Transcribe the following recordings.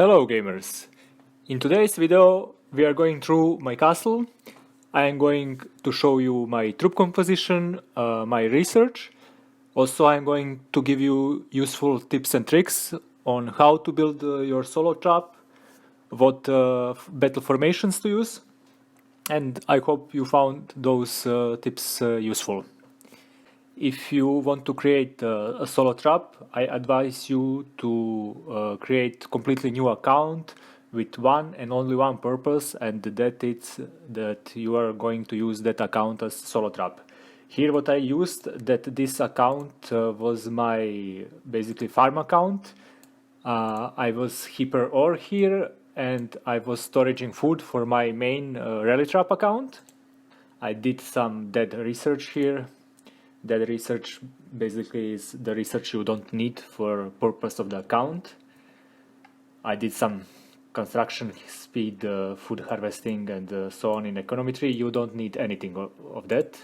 Hello gamers! In today's video we are going through my castle. I am going to show you my troop composition, my research. Also I am going to give you useful tips and tricks on how to build your solo trap, what battle formations to use, and I hope you found those tips useful. If you want to create a solo trap, I advise you to create completely new account with one and only one purpose, and that it's that you are going to use that account as solo trap. Here what I used, that this account was my basically farm account. I was heaper ore here, and I was storaging food for my main rally trap account. I did some dead research here. That research basically is the research you don't need for purpose of the account. I did some construction speed, food harvesting, and so on in econometry. You don't need anything of that.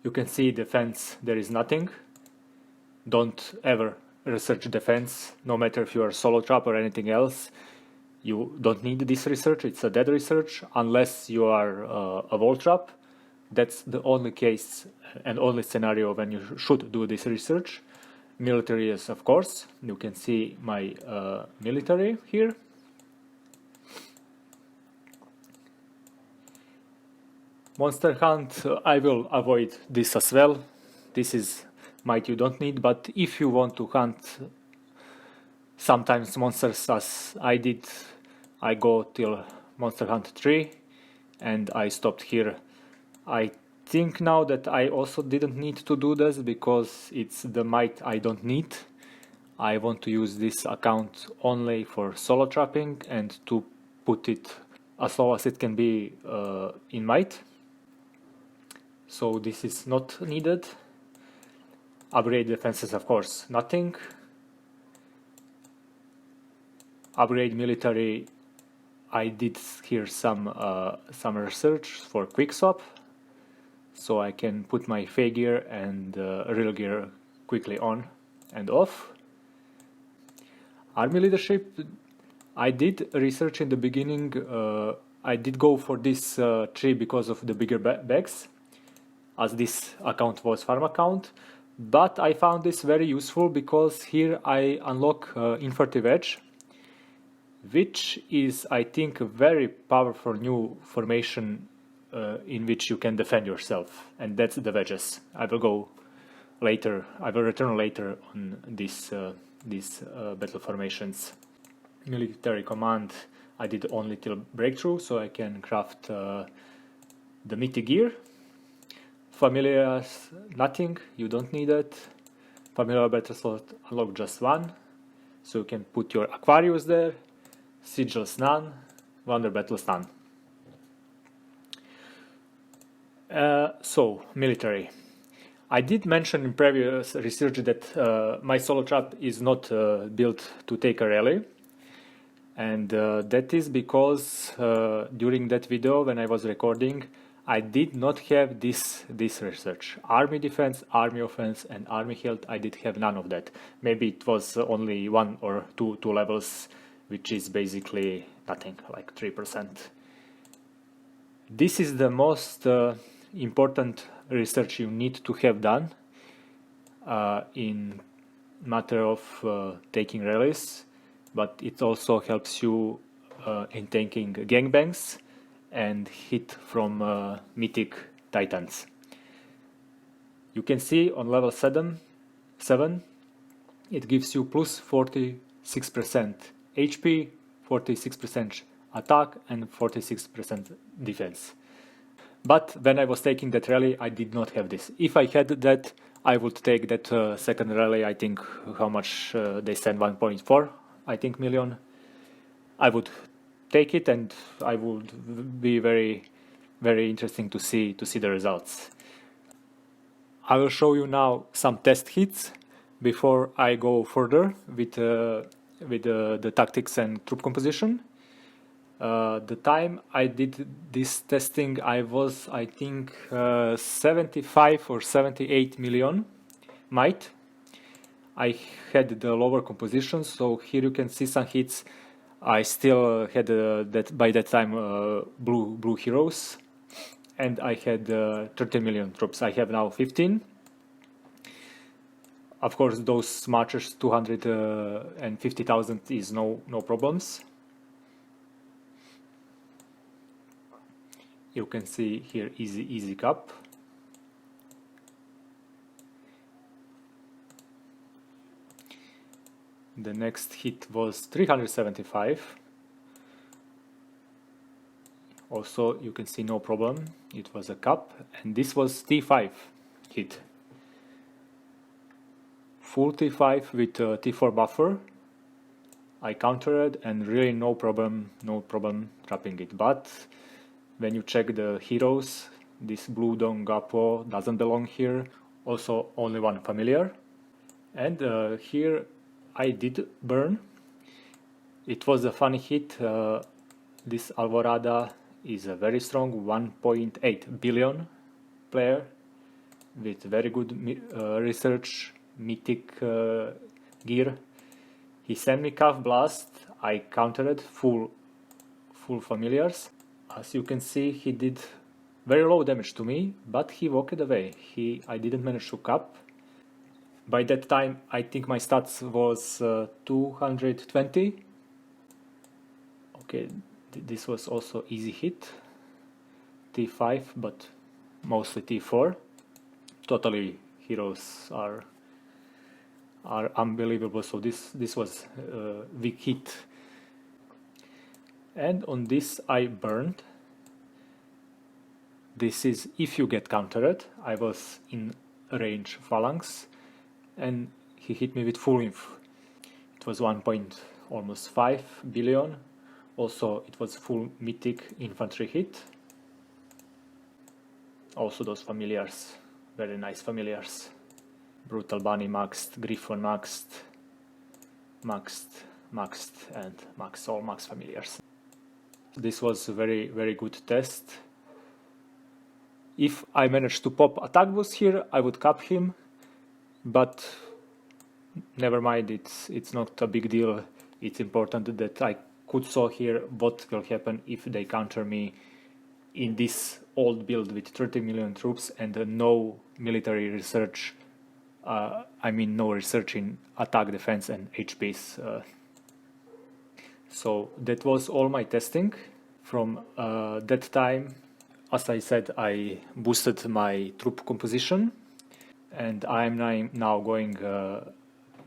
You can see defense, there is nothing. Don't ever research defense, no matter if you are solo trap or anything else. You don't need this research, it's a dead research, unless you are a wall trap. That's the only case and only scenario when you should do this research. Military is, of course. You can see my military here. Monster hunt, I will avoid this as well. This is might you don't need, but if you want to hunt sometimes monsters as I did, I go till monster hunt 3 and I stopped here. I think now that I also didn't need to do this because it's the might I don't need. I want to use this account only for solo trapping and to put it as low as it can be in might. So this is not needed. Upgrade defenses, of course, nothing. Upgrade military, I did here some research for quick swap. So I can put my fey gear and real gear quickly on and off. Army leadership, I did research in the beginning. I did go for this tree because of the bigger bags, as this account was farm account. But I found this very useful because here I unlock Infurtive Edge, which is, I think, a very powerful new formation in which you can defend yourself, and that's the wedges. I will go later. I will return later on these battle formations. Military command, I did only till breakthrough, so I can craft the meaty gear. Familiars, nothing. You don't need it. Familiar battle slot, unlock just one, so you can put your Aquarius there. Sigils none. Wonder battles none. So, military. I did mention in previous research that my solo trap is not built to take a rally, and that is because during that video when I was recording, I did not have this research. Army defense, army offense, and army health, I did have none of that. Maybe it was only one or two levels, which is basically nothing, like 3%. This is the most important research you need to have done in matter of taking rallies, but it also helps you in taking gangbangs and hit from mythic titans. You can see on level 7 it gives you plus 46% HP, 46% attack, and 46% defense. But when I was taking that rally, I did not have this. If I had that, I would take that second rally. I think how much they send, 1.4 I think million. I would take it, and I would be very, very interesting to see the results. I will show you now some test hits before I go further with the tactics and troop composition. The time I did this testing, I was, I think, 75 or 78 million might. I had the lower composition, so here you can see some hits. I still had that by that time blue heroes, and I had 30 million troops. I have now 15. Of course, those marchers 250,000 is no problems. You can see here easy cap. The next hit was 375. Also, you can see no problem. It was a cap, and this was T5 hit. Full T5 with T4 buffer. I countered, and really no problem trapping it. But when you check the heroes, this blue Don Gapo doesn't belong here. Also, only one familiar. And here I did burn. It was a funny hit. This Alvorada is a very strong 1.8 billion player with very good research, mythic gear. He sent me Calf Blast. I countered full familiars. As you can see, he did very low damage to me, but he walked away. I didn't manage to cap. By that time, I think my stats was 220. Okay, this was also easy hit. T5, but mostly T4. Totally heroes are unbelievable. So this was a weak hit. And on this I burned. This is if you get countered. I was in range phalanx, and he hit me with full inf. It was almost 5 billion. Also, it was full mythic infantry hit. Also those familiars, very nice familiars. Brutal Bunny maxed, Griffon maxed, and all max familiars. This was a very good test. If I managed to pop attack boost here, I would cap him, but never mind, it's not a big deal. It's important that I could saw here what will happen if they counter me in this old build with 30 million troops and no military research. I mean no research in attack, defense and HPs. So that was all my testing. From that time, as I said, I boosted my troop composition, and I'm now going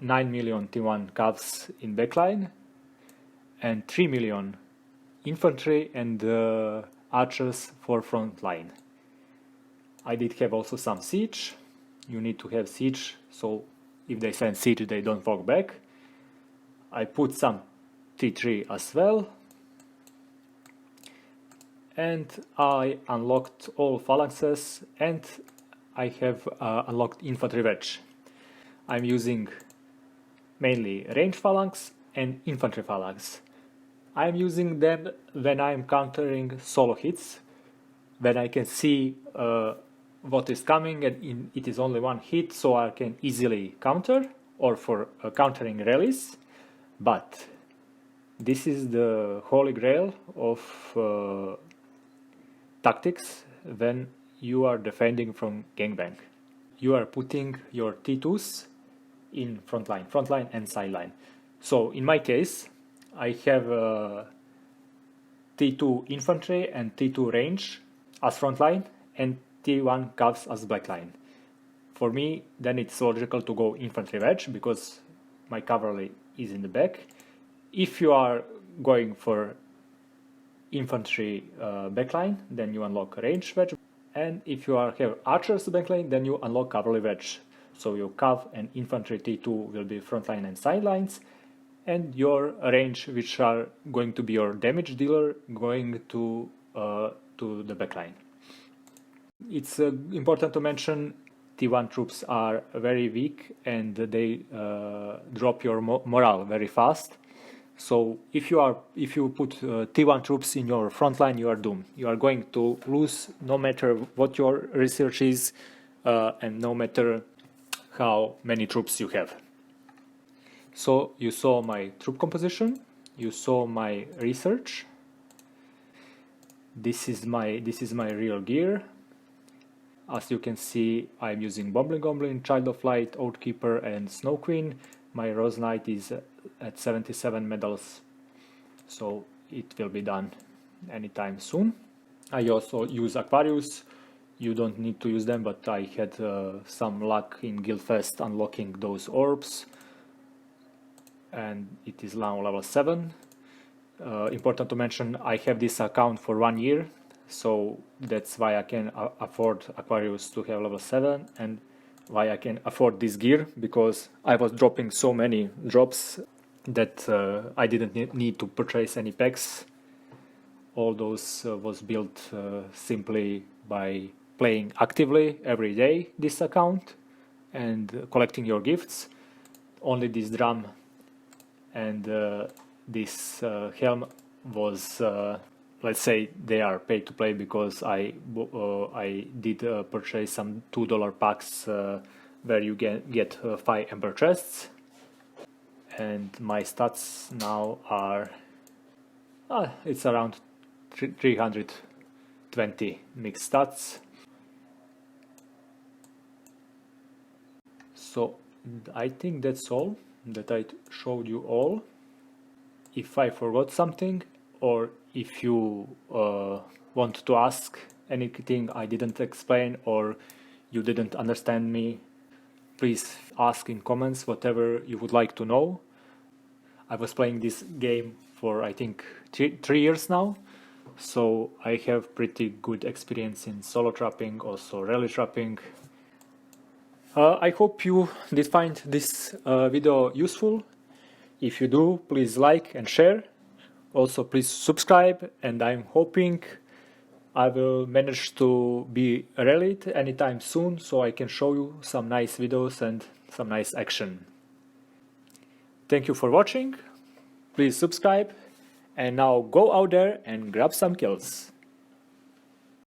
9 million T1 calves in backline and 3 million infantry and archers for front line. I did have also some siege. You need to have siege, so if they send siege they don't walk back. I put some T3 as well, and I unlocked all phalanxes, and I have unlocked infantry wedge. I'm using mainly range phalanx and infantry phalanx. I'm using them when I'm countering solo hits, when I can see what is coming and it is only one hit, so I can easily counter, or for countering rallies. But this is the holy grail of tactics when you are defending from gangbang. You are putting your T2s in front line and sideline. So in my case, I have T2 infantry and T2 range as front line and T1 calves as back line. For me, then it's logical to go infantry wedge because my cavalry is in the back. If you are going for infantry backline, then you unlock range wedge, and if you have archers backline, then you unlock cavalry wedge. So your cav and infantry T2 will be frontline and sidelines, and your range, which are going to be your damage dealer, going to the backline. It's important to mention T1 troops are very weak and they drop your morale very fast. So if you put T1 troops in your front line, you are doomed. You are going to lose no matter what your research is and no matter how many troops you have. So you saw my troop composition, you saw my research. This is my real gear. As you can see, I'm using Bumbling Goblin, Child of Light, Oathkeeper and Snow Queen. My Rose Knight is at 77 medals, so it will be done anytime soon. I also use Aquarius. You don't need to use them, but I had some luck in Guildfest unlocking those orbs, and it is now level 7. Important to mention, I have this account for 1 year, so that's why I can afford Aquarius to have level 7, and why I can afford this gear, because I was dropping so many drops that I didn't need to purchase any packs. All those was built simply by playing actively every day this account and collecting your gifts. Only this drum and this helm was, let's say, they are pay to play, because I did purchase some $2 packs where you get 5 Ember chests, and my stats now are it's around 320 mixed stats. So I think that's all that I showed you all. If I forgot something, or if you want to ask anything I didn't explain, or you didn't understand me, please ask in comments whatever you would like to know. I was playing this game for I think 3 years now, so I have pretty good experience in solo trapping, also rally trapping. I hope you did find this video useful. If you do, please like and share. Also, please subscribe, and I'm hoping I will manage to be rallied anytime soon, so I can show you some nice videos and some nice action. Thank you for watching. Please subscribe, and now go out there and grab some kills.